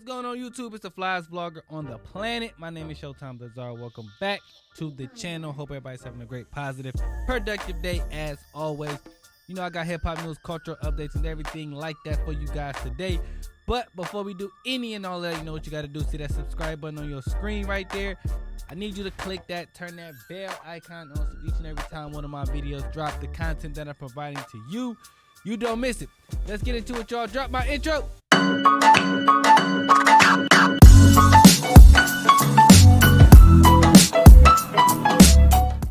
going on YouTube? It's the flyest vlogger on the planet. My name is Showtime Bazaar. Welcome back to the channel. Hope everybody's having a great, positive, productive day as always. You know, I got hip-hop news, cultural updates, and everything like that for you guys today. But before we do any and all that, you know what you got to do. See that subscribe button on your screen right there. I need you to click that, turn that bell icon on so each and every time one of my videos drop, the content that I'm providing to you, you don't miss it. Let's get into it, y'all. Drop my intro.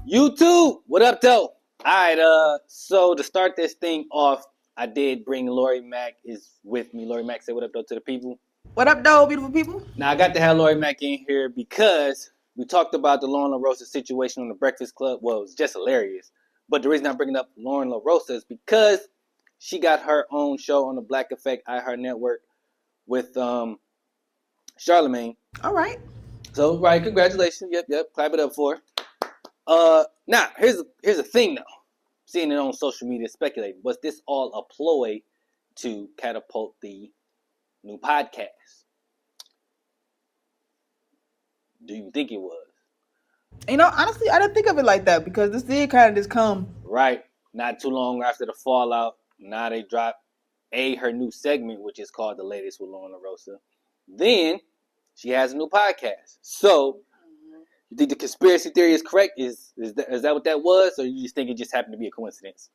YouTube, what up, though? All right, so to start this thing off, I did bring Lori Mack is with me. Lori Mack, say what up, though, to the people. What up, though, beautiful people? Now, I got to have Lori Mack in here because we talked about the Loren Lorosa situation on the Breakfast Club. Well, it was just hilarious. But the reason I'm bringing up Loren Lorosa is because she got her own show on the Black Effect iHeart Network with Charlemagne. All right. So, right, congratulations. Yep. Clap it up for her. Now, here's the thing, though. Seeing it on social media, speculating. Was this all a ploy to catapult the new podcast? Do you think it was? You know, honestly, I didn't think of it like that because this did kind of just come. Right. Not too long after the fallout, now they dropped her new segment, which is called The Latest with Loren Lorosa. Then she has a new podcast. So, you think the conspiracy theory is correct? Is that what that was? Or you just think it just happened to be a coincidence?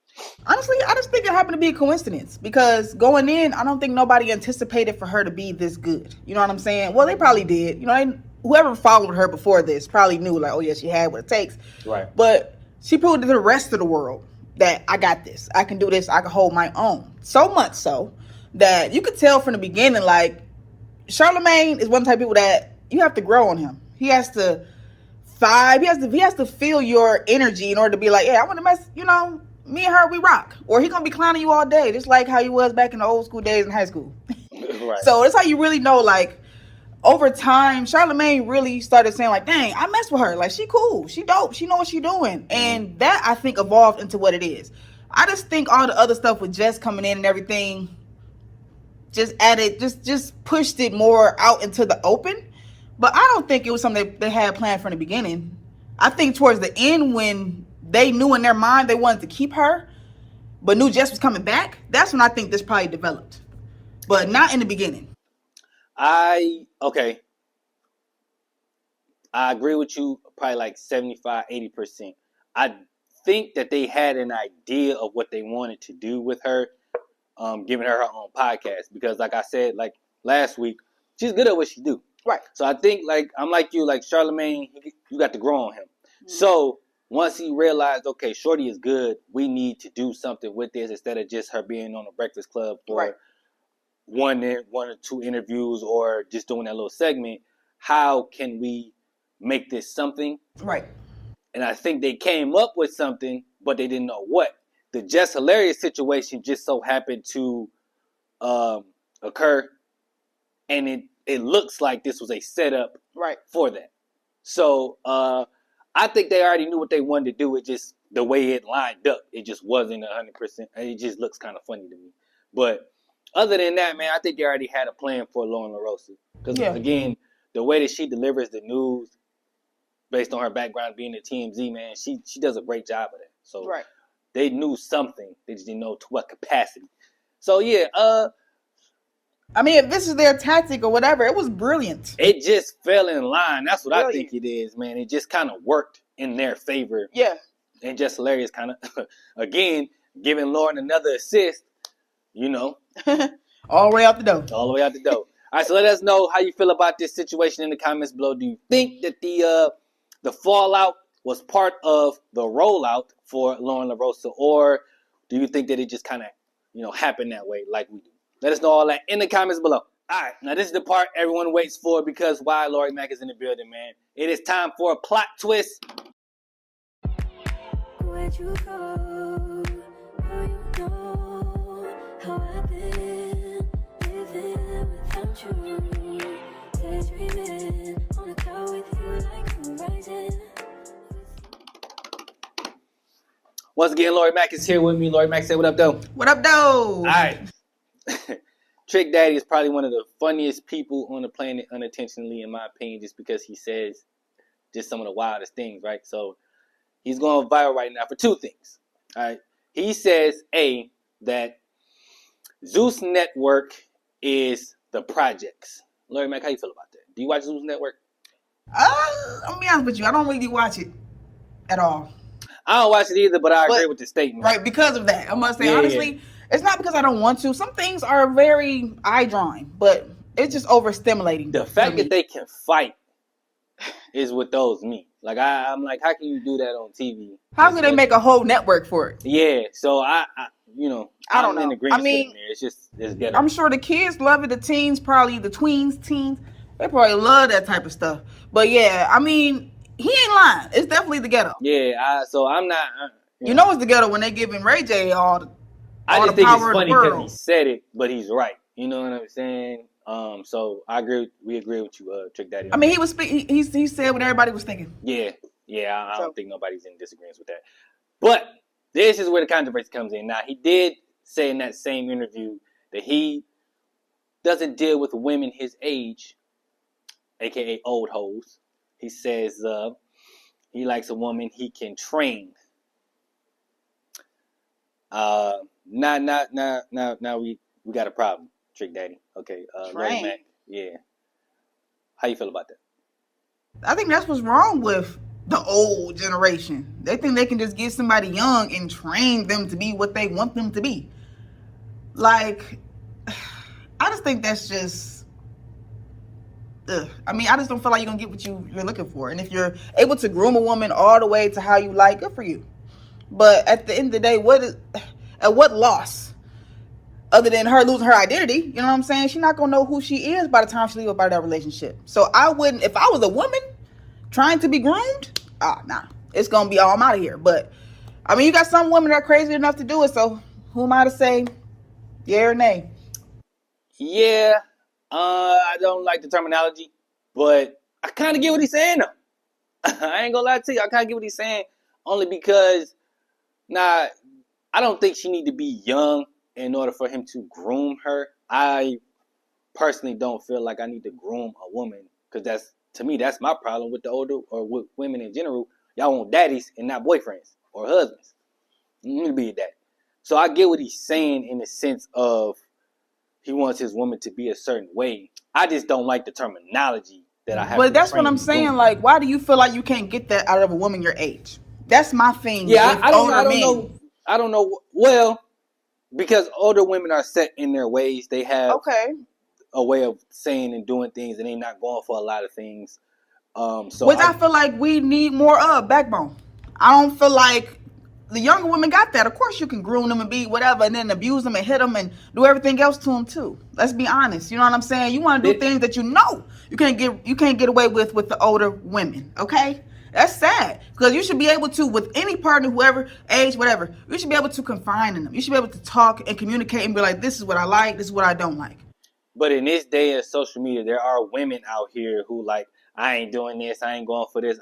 Honestly, I just think it happened to be a coincidence because going in, I don't think nobody anticipated for her to be this good. You know what I'm saying? Well, they probably did. You know, whoever followed her before this probably knew, like, oh, yeah, she had what it takes. Right. But she proved to the rest of the world that I got this. I can do this. I can hold my own. So much so that you could tell from the beginning, like, Charlemagne is one type of people that you have to grow on him. He has to vibe. He has to feel your energy in order to be like, yeah, I want to mess, you know, me and her, we rock. Or he going to be clowning you all day, just like how he was back in the old school days in high school. Right. So that's how you really know, like, over time, Charlemagne really started saying, like, dang, I mess with her. Like, she cool. She dope. She know what she doing. And that, I think, evolved into what it is. I just think all the other stuff with Jess coming in and everything just added, just pushed it more out into the open. But I don't think it was something they had planned from the beginning. I think towards the end, when they knew in their mind they wanted to keep her, but knew Jess was coming back, that's when I think this probably developed. But not in the beginning. I agree with you probably like 75, 80%. I think that they had an idea of what they wanted to do with her, giving her own podcast. Because like I said, like last week, she's good at what she do. Right. So I think, like, I'm like you, like Charlemagne, you got to grow on him. Mm-hmm. So once he realized, okay, Shorty is good, we need to do something with this instead of just her being on the Breakfast Club for one or two interviews or just doing that little segment. How can we make this something? Right. And I think they came up with something, but they didn't know what. The Just Hilarious situation just so happened to occur, and it looks like this was a setup for that. So I think they already knew what they wanted to do. It just, the way it lined up, it just wasn't 100%. It just looks kind of funny to me. But other than that, man, I think they already had a plan for Loren Lorosa. Because, again, the way that she delivers the news, based on her background being at TMZ, man, she does a great job of that. So they knew something. They just didn't know to what capacity. So, yeah, I mean, if this is their tactic or whatever, it was brilliant. It just fell in line. That's what I think it is, man. It just kind of worked in their favor. Yeah. And Just Hilarious kind of, again, giving Lauren another assist, you know. All the way out the door. All the way out the door. All right, so let us know how you feel about this situation in the comments below. Do you think that the fallout was part of the rollout for Loren Lorosa, or do you think that it just kind of, you know, happened that way like we do? Let us know all that in the comments below. All right, now this is the part everyone waits for because why Lori Mack is in the building, man. It is time for a plot twist. Where'd you go? Now you know how I've been living without you. Daydreaming on a cloud with you like the horizon. Once again, Lori Mack is here with me. Lori Mack, say what up, though? What up, though? All right. Trick Daddy is probably one of the funniest people on the planet unintentionally, in my opinion, just because he says just some of the wildest things, right? So he's going viral right now for two things. All right. He says, A, that Zeus Network is the projects. Loren Mac, how you feel about that? Do you watch Zeus Network? I'm gonna be honest with you. I don't really watch it at all. I don't watch it either, but I agree with the statement. Right, because of that. I must say, honestly, it's not because I don't want to. Some things are very eye-drawing, but it's just overstimulating. The fact that they can fight is what those mean. Like, I'm like, how can you do that on TV? How can they make a whole network for it? Yeah, so I don't know. In agreement with him there. It's ghetto. I'm sure the kids love it. The teens, probably the teens, they probably love that type of stuff. But yeah, I mean, he ain't lying. It's definitely the ghetto. Yeah, so I'm not. You know it's the ghetto when they giving Ray J all the power I just think it's funny because he said it, but he's right. You know what I'm saying? So I agree. We agree with you, Trick Daddy. I mean, he was he said what everybody was thinking. Yeah. I don't think nobody's in disagreement with that. But this is where the controversy comes in. Now, he did say in that same interview that he doesn't deal with women his age, aka old hoes. He says he likes a woman he can train. Now we got a problem, Trick Daddy. Okay, train. Mac, yeah. How you feel about that? I think that's what's wrong with the old generation. They think they can just get somebody young and train them to be what they want them to be. Like, I just think that's just, I mean, I just don't feel like you're going to get what you're looking for. And if you're able to groom a woman all the way to how you like, good for you. But at the end of the day, at what loss? Other than her losing her identity, you know what I'm saying? She's not going to know who she is by the time she leaves up out of that relationship. So I wouldn't, if I was a woman trying to be groomed, nah, it's going to be all I'm out of here. But, I mean, you got some women that are crazy enough to do it, so who am I to say yeah or nay? Yeah, I don't like the terminology, but I kind of get what he's saying, though. I ain't going to lie to you. I kind of get what he's saying, only because, I don't think she need to be young in order for him to groom her. I personally don't feel like I need to groom a woman, because to me, that's my problem with the older, or with women in general. Y'all want daddies and not boyfriends or husbands. You need to be that. So I get what he's saying in the sense of he wants his woman to be a certain way. I just don't like the terminology that I have. But that's what I'm saying. Like, why do you feel like you can't get that out of a woman your age? That's my thing. Yeah, I don't know. Well, because older women are set in their ways. They have a way of saying and doing things, and they're not going for a lot of things. I feel like we need more of backbone. I don't feel like the younger women got that. Of course, you can groom them and be whatever, and then abuse them and hit them and do everything else to them too. Let's be honest. You know what I'm saying? You want to do things that you know you can't get away with the older women. Okay, that's sad, because you should be able to, with any partner, whoever age, whatever, you should be able to confide in them. You should be able to talk and communicate and be like, this is what I like, this is what I don't like. But in this day of social media, there are women out here who like, I ain't doing this, I ain't going for this.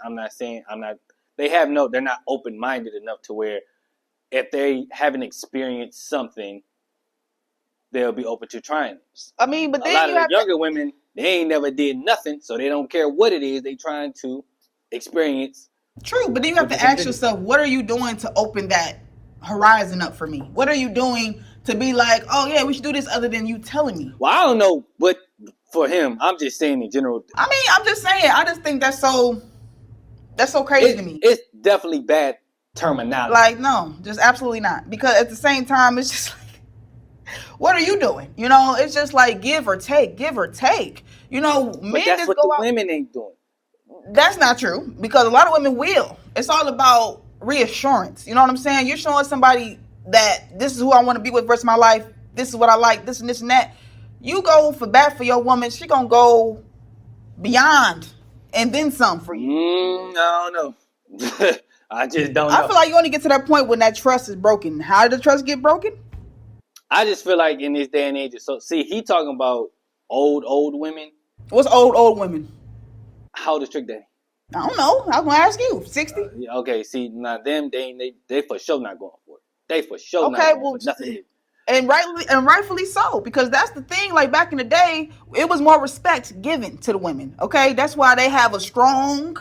They're not open-minded enough to where if they haven't experienced something, they'll be open to trying it. I mean, but then a lot of the younger women, they ain't never did nothing, so they don't care what it is they trying to experience. True, but then you have to ask yourself, what are you doing to open that horizon up for me? What are you doing to be like, oh yeah, we should do this, other than you telling me? Well, I don't know, but for him, I'm just saying in general. I mean, I'm just saying, I just think that's so crazy to me. It's definitely bad terminology. Like, no, just absolutely not. Because at the same time, it's just like, what are you doing? You know, it's just like give or take. You know, but men that's just what go the out. women ain't doing. That's not true, because a lot of women will. It's all about reassurance. You know what I'm saying? You're showing somebody that this is who I want to be with the rest of my life. This is what I like, this and this and that. You go for bat for your woman, she gonna go beyond and then some for you. I don't know. I just don't know. I feel like you only get to that point when that trust is broken. How did the trust get broken? I just feel like in this day and age, so see, he talking about old women. What's old women? How old is Trick Daddy? I don't know. I'm gonna ask you. 60? Okay, see, now them, they for sure not going for it. They for sure not going for nothing. and rightfully so, because that's the thing. Like back in the day, it was more respect given to the women. Okay, that's why they have a strong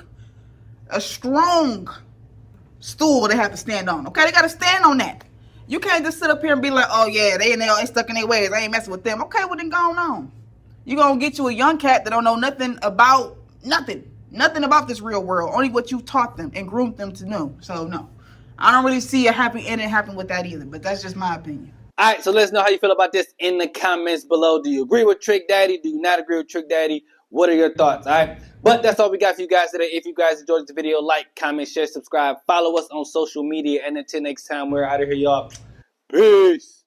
stool they have to stand on. Okay, they got to stand on that. You can't just sit up here and be like, oh yeah, they stuck in their ways. I ain't messing with them. Okay, well then go on. You gonna get you a young cat that don't know nothing about this real world. Only what you taught them and groomed them to know. So no, I don't really see a happy ending happen with that either. But that's just my opinion. All right, so let us know how you feel about this in the comments below. Do you agree with Trick Daddy? Do you not agree with Trick Daddy? What are your thoughts? All right, but that's all we got for you guys today. If you guys enjoyed this video, like, comment, share, subscribe, follow us on social media, and until next time, we're out of here, y'all. Peace.